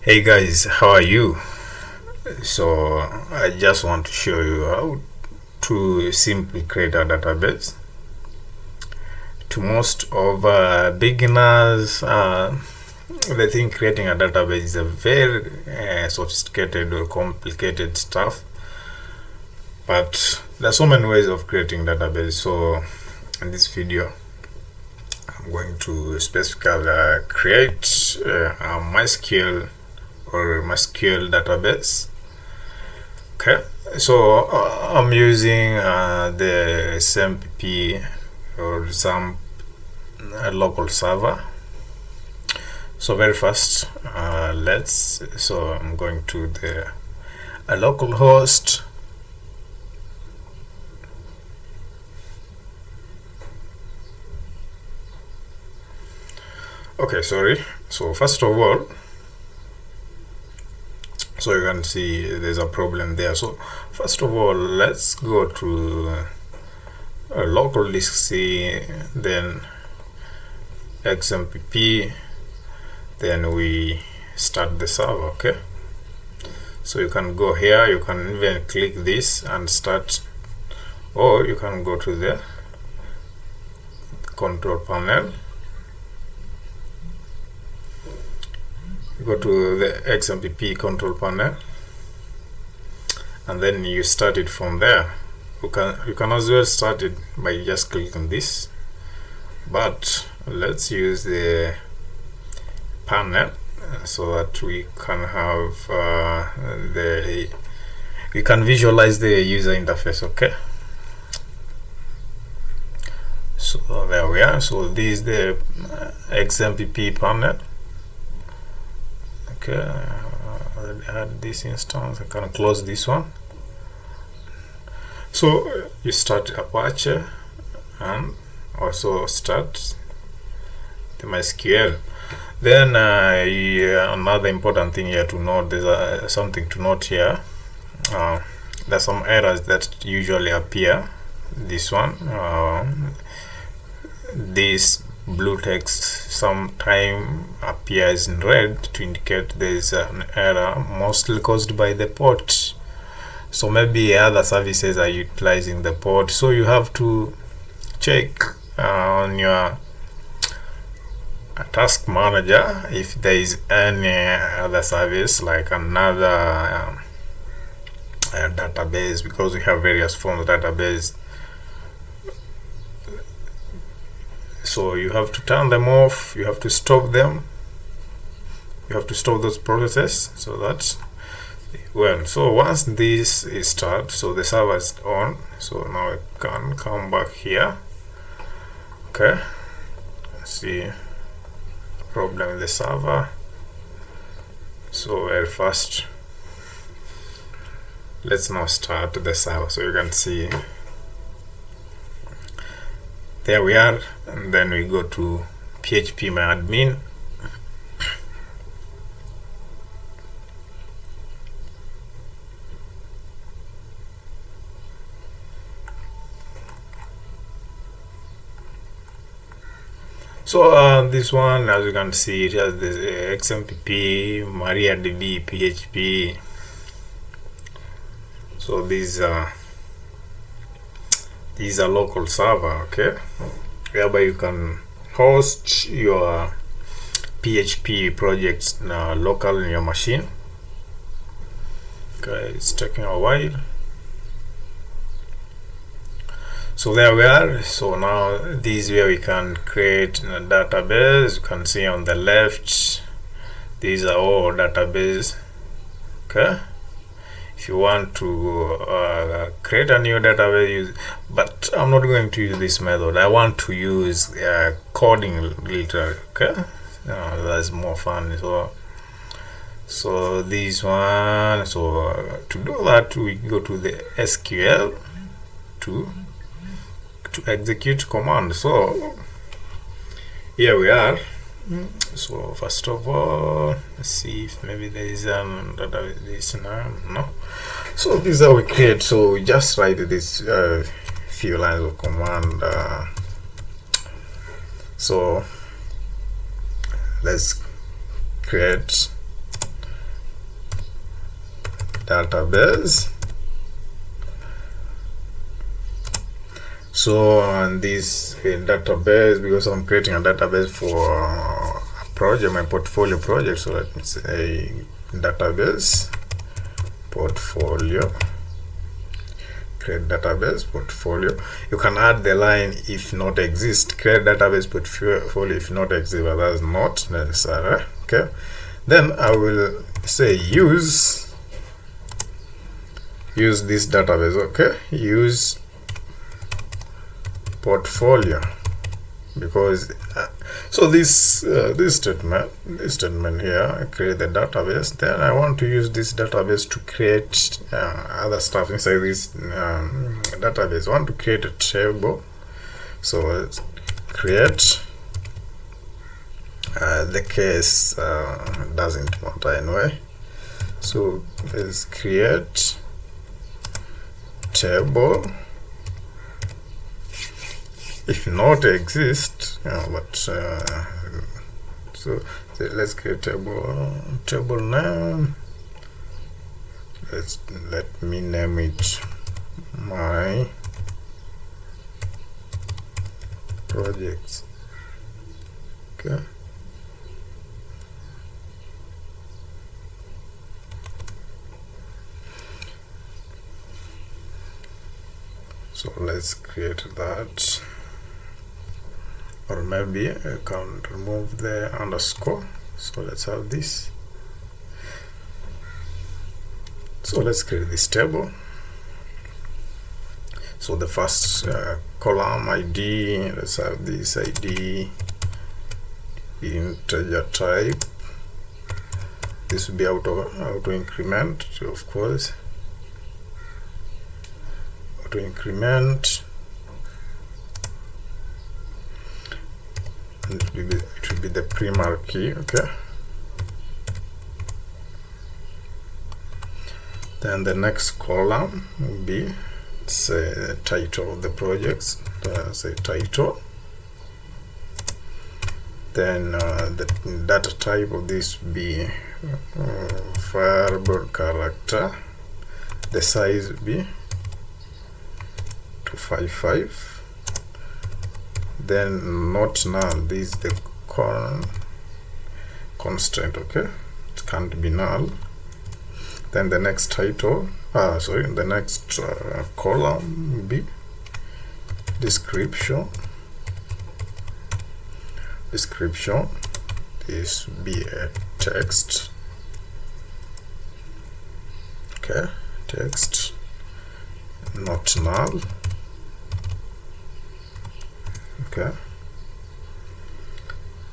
Hey guys, how are you? So I just want to show you how to simply create a database. To most of beginners, they think creating a database is a very sophisticated or complicated stuff, but there are so many ways of creating database. So in this video I'm going to specifically create a MySQL or MySQL database. Okay, so I'm using the Xampp or Xampp local server. So very first, so I'm going to the local host. Okay, sorry. So first of all, so you can see there's a problem there. So first of all, let's go to a local disk C, then Xampp, then we start the server. Okay, so you can go here, you can even click this and start, or you can go to the control panel, go to the Xampp control panel, and then you start it from there. You can as well start it by just clicking this, but let's use the panel so that we can have we can visualize the user interface. Okay, so there we are. So this is the Xampp panel. Okay, I already had this instance. I can close this one. So you start Apache and also start the MySQL. Then another important thing here to note, there's something to note here. There's some errors that usually appear. This one, this blue text sometime appears in red to indicate there is an error, mostly caused by the port. So maybe other services are utilizing the port, so you have to check on your task manager if there is any other service like another database, because we have various forms of database. So you have to turn them off, you have to stop them, you have to stop those processes, so that so once this is started, so the server is on. So now I can come back here. Okay, see the problem with the server. So very fast, let's now start the server. So you can see there we are, and then we go to phpMyAdmin. So this one, as you can see, it has this Xampp, MariaDB, PHP. So these are local server, okay, whereby you can host your PHP projects local in your machine. Okay, it's taking a while. So there we are. So now this is where we can create a database. You can see on the left, these are all database. Okay, if you want to create a new database, but I'm not going to use this method. I want to use coding literally. Okay, that's more fun. So this one, so to do that, we go to the SQL to execute command. So here we are. So first of all, let's see if maybe there is this no. So this is how we create. So we just write this few lines of command. So let's create database. So on this database, because I'm creating a database for a project, my portfolio project, so let me say database portfolio, create database portfolio. You can add the line if not exist, create database portfolio if not exist, but that's not necessary. Okay, then I will say use this database. Okay, use portfolio, because so this statement here, I create the database, then I want to use this database to create other stuff inside this database. I want to create a table, so let's create the case doesn't matter anyway, so let's create table if not exist, but so let's create table name. Let me name it my projects. Okay, so let's create that. Or maybe I can remove the underscore, so let's have this. So let's create this table. So the first column ID, let's have this ID integer type. This will be auto increment, of course. Auto increment. And it will be the primary key. Okay, then the next column will be, say, the title of the projects, say title. Then the data type of this will be variable character. The size will be 255. Then not null, this is the constraint. Okay, it can't be null. Then the next title, the next column will be description. This will be a text. Okay, text, not null. Okay,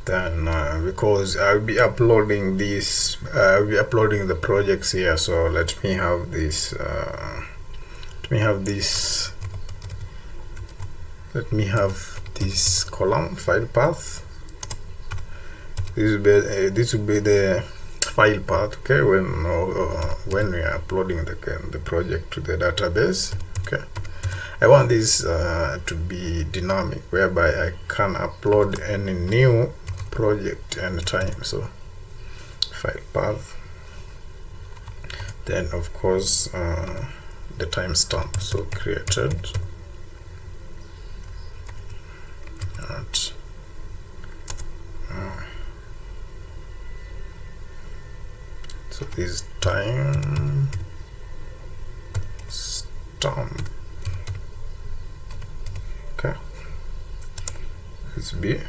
then because I'll be uploading this, I'll be uploading the projects here, so let me have this column, file path. This will be the file path. Okay, when we are uploading the project to the database. Okay, I want this to be dynamic, whereby I can upload any new project anytime. So file path, then of course the timestamp, so created at so this time stamp. Okay, it's be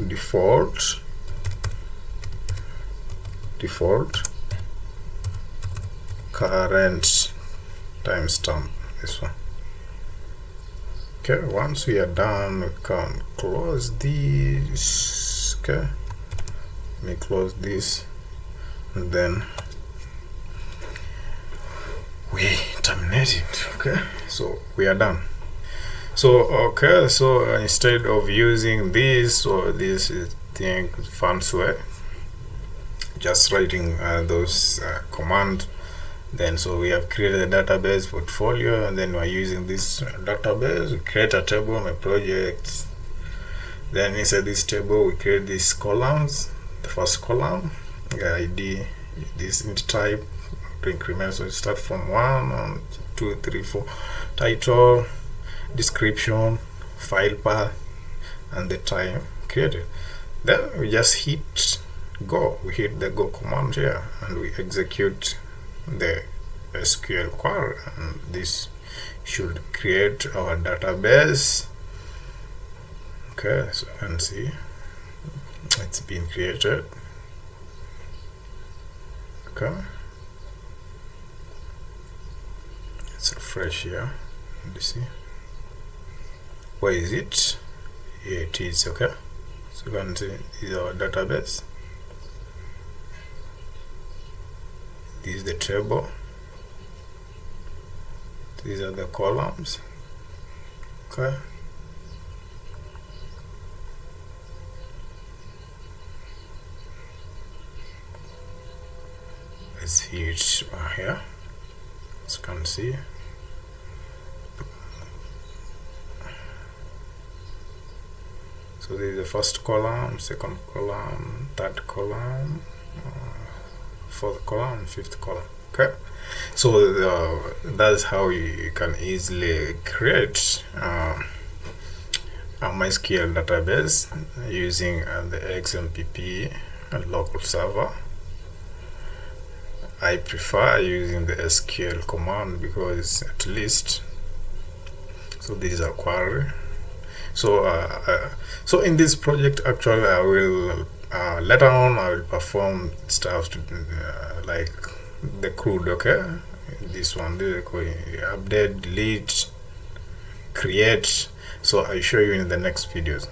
default current timestamp, this one. Okay, once we are done, we can close this. Okay, let me close this, and then we terminate it. Okay, so we are done. So okay, so instead of using this, or this is the fancy way, just writing those command, then so we have created a database portfolio, and then we're using this database. We create a table, my project. Then inside this table we create these columns. The first column, ID, this int type, to increment. So you start from 1 and 2, 3, 4, title, description, file path, and the time created. Then we just hit go. We hit the go command here and we execute the SQL query, and this should create our database. Okay, so you can see it's been created. Okay, let's refresh here and see where is it. Here it is. Okay, so you can see this is our database. This is the table. These are the columns. Okay, let's view it here. As you can see, so this is the first column, second column, third column, fourth column, fifth column. Okay, so that's how you can easily create a MySQL database using the Xampp local server. I prefer using the SQL command because at least, so this is a query. So in this project, actually I will later on I will perform stuff to like the code. Okay, this one, this update, delete, create. So I'll show you in the next videos.